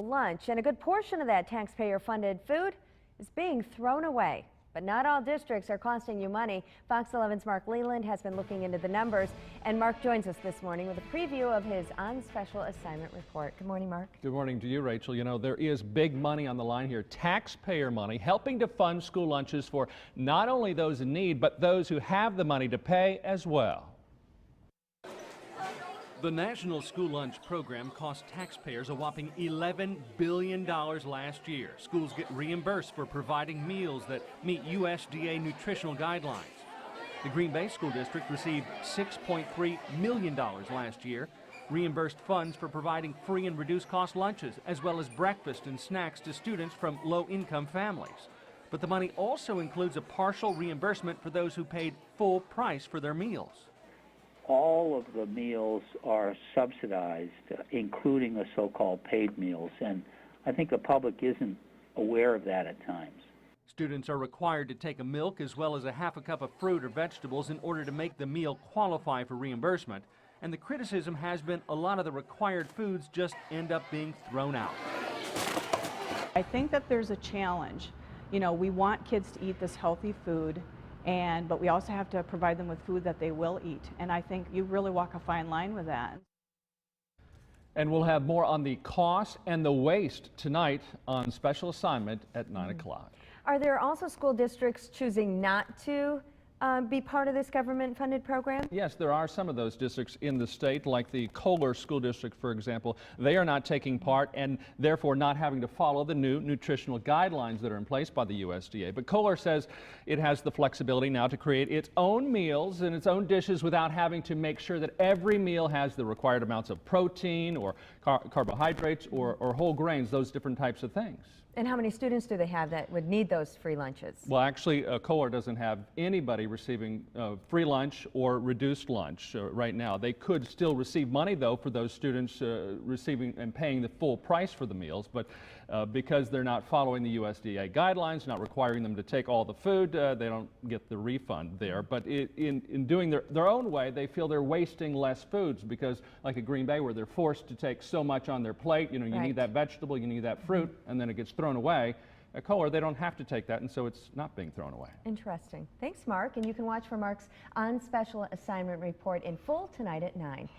Lunch, and a good portion of that taxpayer-funded food is being thrown away. But not all districts are costing you money. Fox 11's Mark Leland has been looking into the numbers, and Mark joins us this morning with a preview of his on special assignment report. Good morning, Mark. Good morning to you, Rachel. You know, there is big money on the line here, taxpayer money, helping to fund school lunches for not only those in need, but those who have the money to pay as well. The National School Lunch Program cost taxpayers a whopping $11 billion last year. Schools get reimbursed for providing meals that meet USDA nutritional guidelines. The Green Bay School District received $6.3 million last year, reimbursed funds for providing free and reduced cost lunches, as well as breakfast and snacks to students from low-income families. But the money also includes a partial reimbursement for those who paid full price for their meals. All of the meals are subsidized, including the so-called paid meals, and I think the public isn't aware of that at times. Students are required to take a milk as well as a half a cup of fruit or vegetables in order to make the meal qualify for reimbursement, and the criticism has been a lot of the required foods just end up being thrown out. I think that there's a challenge. You know, we want kids to eat this healthy food, but we also have to provide them with food that they will eat. And I think you really walk a fine line with that. And we'll have more on the cost and the waste tonight on special assignment at 9 o'clock. Are there also school districts choosing not to be part of this government-funded program? Yes, there are some of those districts in the state, like the Kohler School District, for example. They are not taking part and therefore not having to follow the new nutritional guidelines that are in place by the USDA. But Kohler says it has the flexibility now to create its own meals and its own dishes without having to make sure that every meal has the required amounts of protein or carbohydrates or whole grains, those different types of things. And how many students do they have that would need those free lunches? Well, actually, Kohler doesn't have anybody receiving free lunch or reduced lunch right now. They could still receive money, though, for those students receiving and paying the full price for the meals, but because they're not following the USDA guidelines, not requiring them to take all the food, they don't get the refund there. But in doing their own way, they feel they're wasting less foods because, like at Green Bay, where they're forced to take so much on their plate, you know, you need that vegetable, you need that fruit, and then it gets thrown away. At Kohler, they don't have to take that, and so it's not being thrown away. Interesting. Thanks, Mark. And you can watch for Mark's on special assignment report in full tonight at 9.